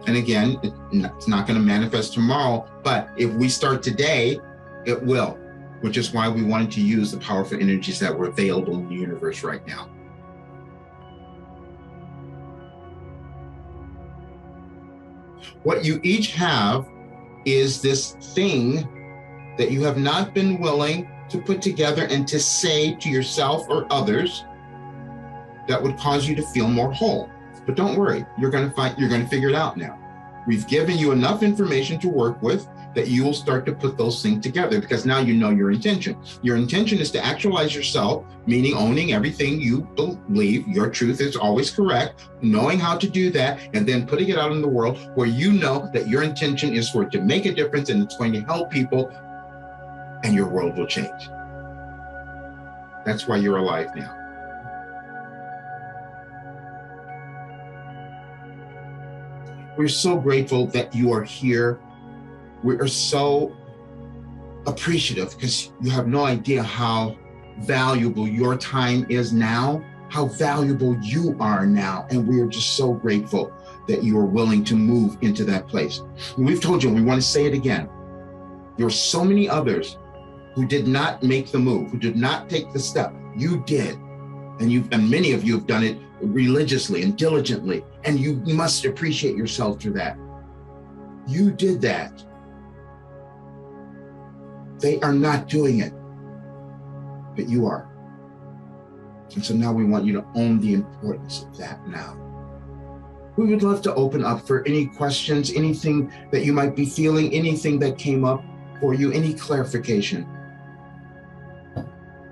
And again, it's not going to manifest tomorrow, but if we start today, it will, which is why we wanted to use the powerful energies that were available in the universe right now. What you each have is this thing that you have not been willing to put together and to say to yourself or others that would cause you to feel more whole. But don't worry, you're going to figure it out now. We've given you enough information to work with that you will start to put those things together, because now you know your intention. Your intention is to actualize yourself, meaning owning everything you believe, your truth is always correct, knowing how to do that, and then putting it out in the world where you know that your intention is for it to make a difference and it's going to help people, and your world will change. That's why you're alive now. We're so grateful that you are here. We are so appreciative because you have no idea how valuable your time is now, how valuable you are now. And we are just so grateful that you are willing to move into that place. And we've told you, and we want to say it again, there are so many others who did not make the move, who did not take the step. You did. And many of you have done it religiously and diligently, and you must appreciate yourself for that. You did that. They are not doing it, but you are. And so now we want you to own the importance of that now. We would love to open up for any questions, anything that you might be feeling, anything that came up for you, any clarification.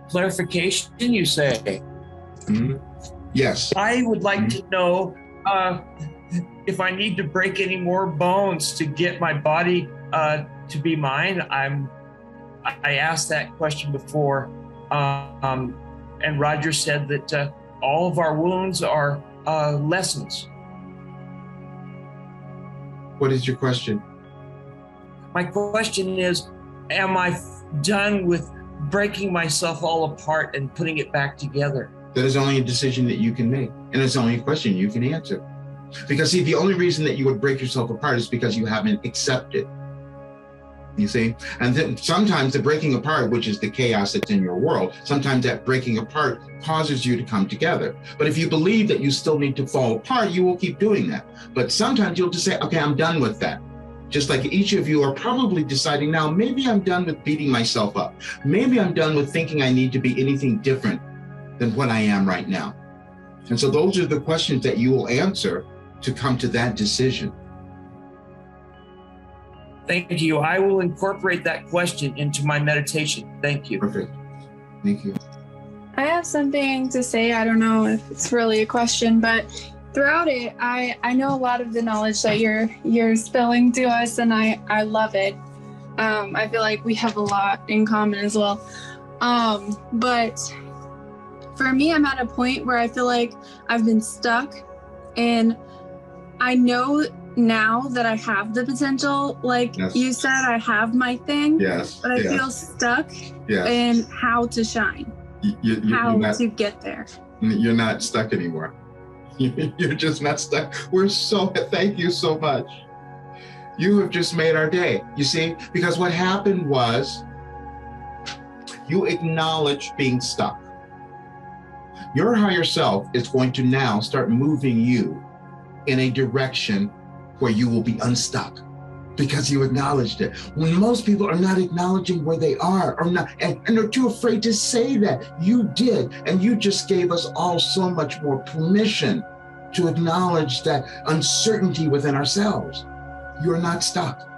Clarification, you say? Mm-hmm. Yes. I would like to know if I need to break any more bones to get my body to be mine. I asked that question before, and Roger said that all of our wounds are lessons. What is your question? My question is, am I done with breaking myself all apart and putting it back together? That is only a decision that you can make, and it's only a question you can answer. Because see, the only reason that you would break yourself apart is because you haven't accepted. You see? And then sometimes the breaking apart, which is the chaos that's in your world, sometimes that breaking apart causes you to come together. But if you believe that you still need to fall apart, you will keep doing that. But sometimes you'll just say, okay, I'm done with that. Just like each of you are probably deciding now, maybe I'm done with beating myself up. Maybe I'm done with thinking I need to be anything different than what I am right now. And so those are the questions that you will answer to come to that decision. Thank you. I will incorporate that question into my meditation. Thank you. Perfect. Thank you. I have something to say. I don't know if it's really a question, but throughout it, I know a lot of the knowledge that you're spilling to us, and I love it. I feel like we have a lot in common as well. But for me, I'm at a point where I feel like I've been stuck, and I know now that I have the potential, like Yes. you said, I have my thing, Yes. but I feel stuck Yes. in how to shine, how to get there. You're not stuck anymore. You're just not stuck. Thank you so much. You have just made our day, you see, because what happened was you acknowledged being stuck. Your higher self is going to now start moving you in a direction where you will be unstuck because you acknowledged it. When most people are not acknowledging where they are or not, and they're too afraid to say that, you did. And you just gave us all so much more permission to acknowledge that uncertainty within ourselves. You're not stuck.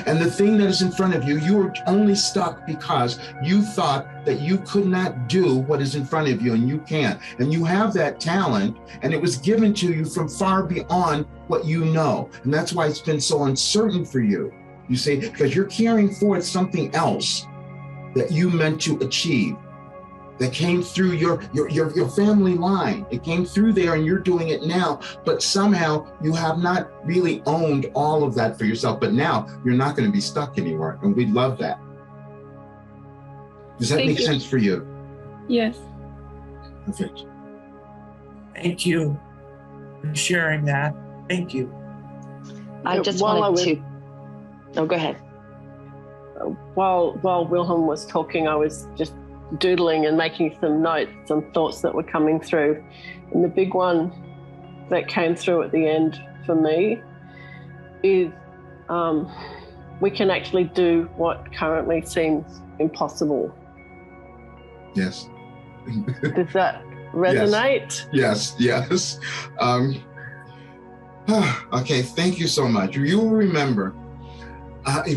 And the thing that is in front of you, you are only stuck because you thought that you could not do what is in front of you, and you can't. And you have that talent, and it was given to you from far beyond what you know. And that's why it's been so uncertain for you, you see, because you're carrying forth something else that you meant to achieve, that came through your family line. It came through there, and you're doing it now, but somehow you have not really owned all of that for yourself. But now you're not going to be stuck anymore, and we love that. Does that make sense for you? Yes. Perfect. Thank you for sharing that. Thank you. I just wanted to... Oh, go ahead. While Wilhelm was talking, I was just doodling and making some notes, some thoughts that were coming through. And the big one that came through at the end for me is we can actually do what currently seems impossible. Yes. Does that resonate? Yes. Okay, thank you so much. You will remember,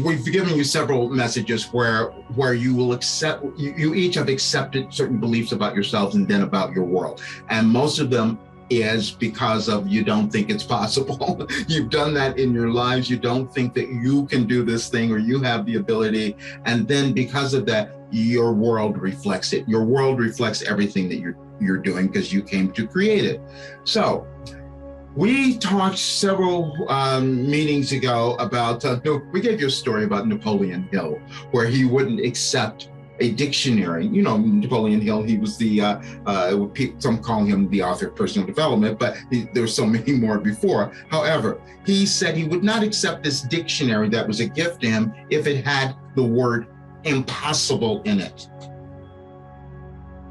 we've given you several messages where you will accept, you each have accepted certain beliefs about yourselves and then about your world. And most of them is because of you don't think it's possible. You've done that in your lives. You don't think that you can do this thing or you have the ability. And then because of that, your world reflects it. Your world reflects everything that you're doing because you came to create it. So we talked several meetings ago about, we gave you a story about Napoleon Hill, where he wouldn't accept a dictionary. You know, Napoleon Hill, he was some call him the author of personal development, but there's so many more before. However, he said he would not accept this dictionary that was a gift to him if it had the word impossible in it.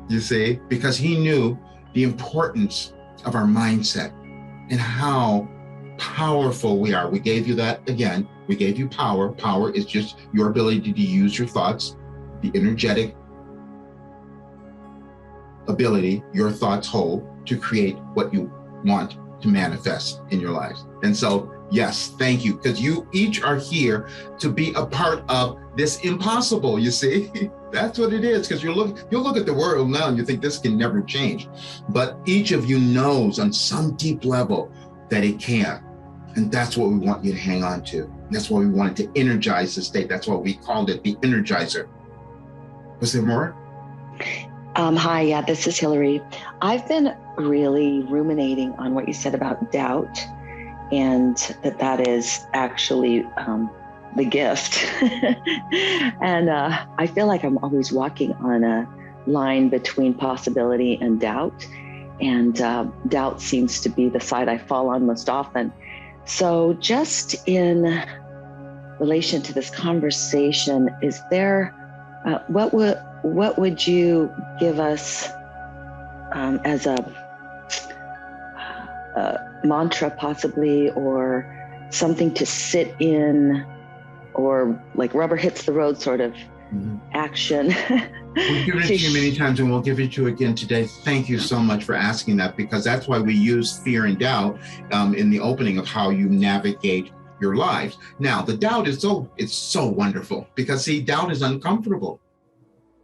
You see, because he knew the importance of our mindset and how powerful we are. We gave you that again. We gave you power. Power is just your ability to use your thoughts, the energetic ability your thoughts hold to create what you want to manifest in your lives. And so, yes, thank you, because you each are here to be a part of this impossible, you see? That's what it is, because you'll look at the world now and you think this can never change. But each of you knows on some deep level that it can. And that's what we want you to hang on to. That's why we wanted to energize the state. That's why we called it the Energizer. Was there more? Hi, yeah, this is Hillary. I've been really ruminating on what you said about doubt, and that is actually the gift. And I feel like I'm always walking on a line between possibility and doubt. And doubt seems to be the side I fall on most often. So just in relation to this conversation, is there, what would you give us as a mantra possibly, or something to sit in, or like rubber hits the road sort of action? We've given it to you many times, and we'll give it to you again today. Thank you so much for asking that, because that's why we use fear and doubt in the opening of how you navigate your lives. Now, the doubt is so wonderful, because see, doubt is uncomfortable.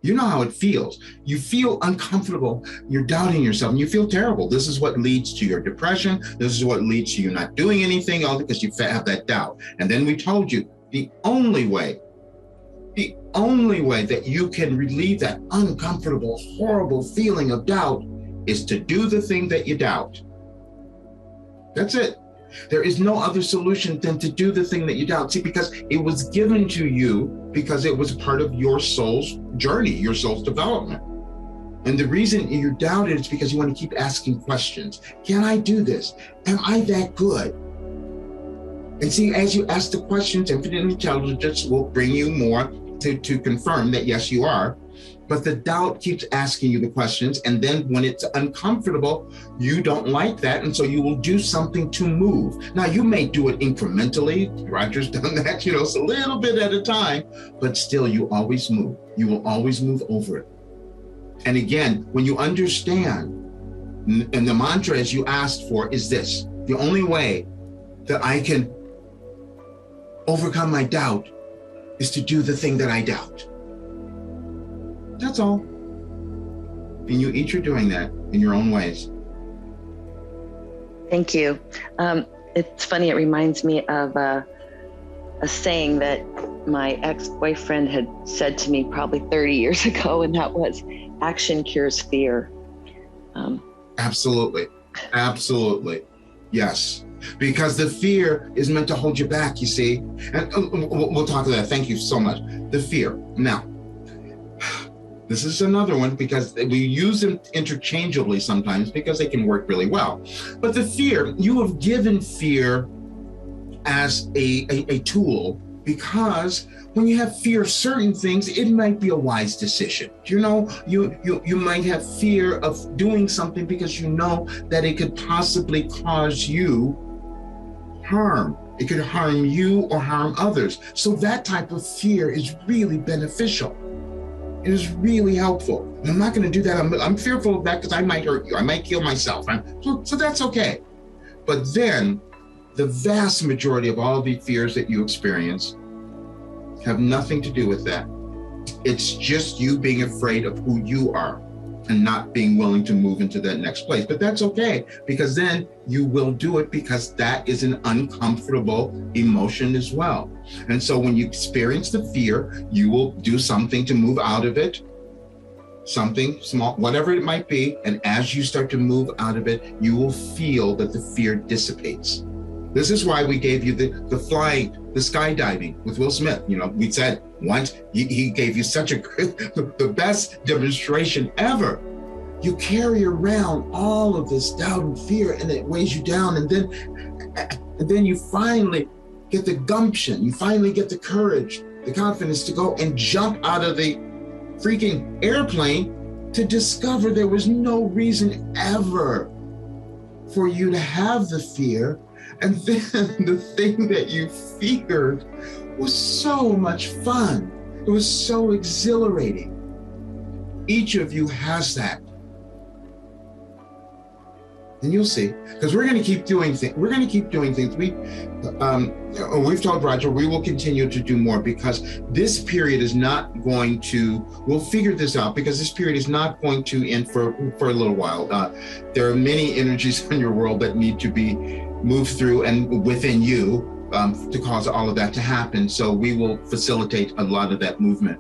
You know how it feels. You feel uncomfortable. You're doubting yourself and you feel terrible. This is what leads to your depression. This is what leads to you not doing anything, all because you have that doubt. And then we told you the only way that you can relieve that uncomfortable, horrible feeling of doubt is to do the thing that you doubt. That's it. There is no other solution than to do the thing that you doubt. See, because it was given to you because it was part of your soul's journey, your soul's development. And the reason you doubt it is because you want to keep asking questions. Can I do this? Am I that good? And see, as you ask the questions, infinite intelligence will bring you more to confirm that yes, you are. But the doubt keeps asking you the questions. And then when it's uncomfortable, you don't like that. And so you will do something to move. Now, you may do it incrementally. Roger's done that, so a little bit at a time, but still you always move. You will always move over it. And again, when you understand, and the mantra as you asked for is this: the only way that I can overcome my doubt is to do the thing that I doubt. That's all. And you each are doing that in your own ways. Thank you. It's funny, it reminds me of a saying that my ex-boyfriend had said to me probably 30 years ago, and that was, action cures fear. Absolutely. Absolutely. Yes. Because the fear is meant to hold you back, you see. And we'll talk to that. Thank you so much. The fear. Now, this is another one because we use them interchangeably sometimes because they can work really well. But the fear, you have given fear as a tool, because when you have fear of certain things, it might be a wise decision. You might have fear of doing something because you know that it could possibly cause you harm. It could harm you or harm others. So that type of fear is really beneficial. It is really helpful. I'm not going to do that. I'm fearful of that because I might hurt you. I might kill myself. So that's okay. But then the vast majority of all the fears that you experience have nothing to do with that. It's just you being afraid of who you are and not being willing to move into that next place. But that's okay, because then you will do it, because that is an uncomfortable emotion as well. And so when you experience the fear, you will do something to move out of it, something small, whatever it might be. And as you start to move out of it, you will feel that the fear dissipates. This is why we gave you the flying, the skydiving with Will Smith. We said once he gave you such the best demonstration ever. You carry around all of this doubt and fear, and it weighs you down. And then you finally get the gumption. You finally get the courage, the confidence to go and jump out of the freaking airplane to discover there was no reason ever for you to have the fear. And then the thing that you feared was so much fun. It was so exhilarating. Each of you has that. And you'll see, because we're going to keep doing things. We're going to keep doing things. We've told Roger we will continue to do more, because this period is not going to. We'll figure this out, because this period is not going to end for a little while. There are many energies in your world that need to be moved through and within you to cause all of that to happen. So we will facilitate a lot of that movement.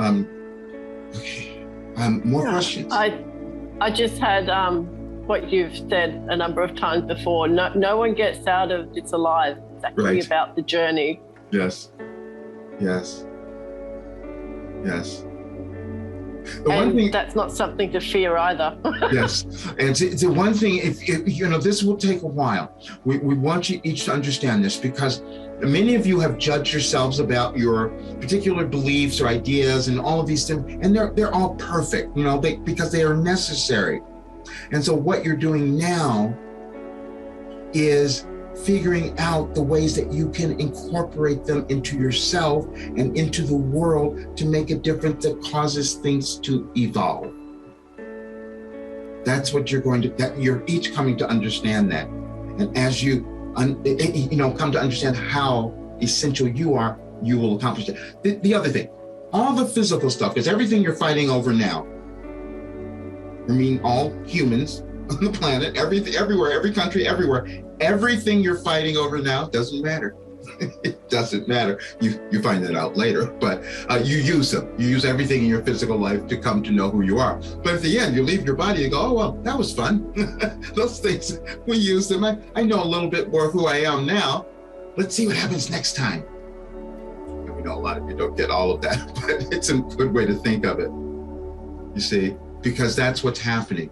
Okay. More questions. I just had what you've said a number of times before. No one gets out of this alive. It's actually about the journey. Yes. Yes. Yes. That's not something to fear either. Yes. And the one thing, if this will take a while. We want you each to understand this, because many of you have judged yourselves about your particular beliefs or ideas and all of these things, and they're all perfect, because they are necessary. And so what you're doing now is figuring out the ways that you can incorporate them into yourself and into the world to make a difference that causes things to evolve. That's what you're each coming to understand that. And as you come to understand how essential you are, you will accomplish it. The other thing, all the physical stuff, because everything you're fighting over now, all humans on the planet, everything, everywhere, every country, everywhere, everything you're fighting over now doesn't matter. It doesn't matter. You find that out later, but you use them. You use everything in your physical life to come to know who you are. But at the end, you leave your body and go, oh, well, that was fun. Those things, we use them. I know a little bit more who I am now. Let's see what happens next time. And we know a lot of you don't get all of that, but it's a good way to think of it. You see, because that's what's happening.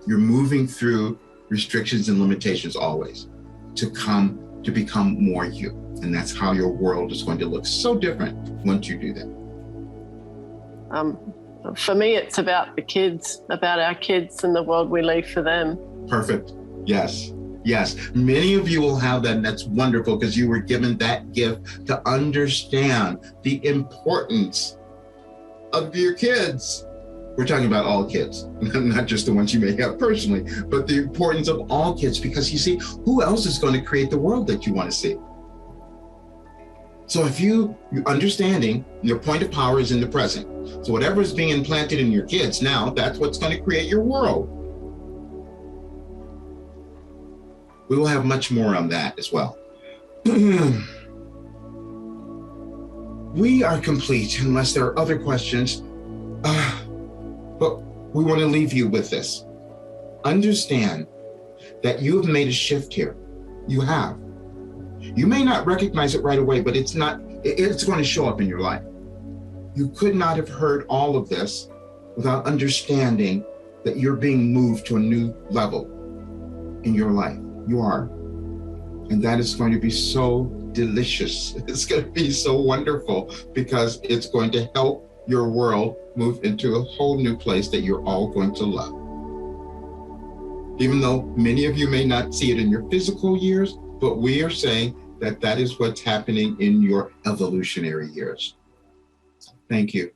You're moving through restrictions and limitations always to become more you. And that's how your world is going to look so different once you do that. For me, it's about the kids, about our kids and the world we leave for them. Perfect. Yes. Yes. Many of you will have that, and that's wonderful, because you were given that gift to understand the importance of your kids. We're talking about all kids, not just the ones you may have personally, but the importance of all kids, because you see, who else is going to create the world that you want to see? So if you're understanding your point of power is in the present. So whatever is being implanted in your kids now, that's what's going to create your world. We will have much more on that as well. We are complete unless there are other questions. But we want to leave you with this. Understand that you have made a shift here. You have. You may not recognize it right away, but it's going to show up in your life. You could not have heard all of this without understanding that you're being moved to a new level in your life. You are. And that is going to be so delicious. It's going to be so wonderful, because it's going to help your world move into a whole new place that you're all going to love. Even though many of you may not see it in your physical years, but we are saying that that is what's happening in your evolutionary years. Thank you.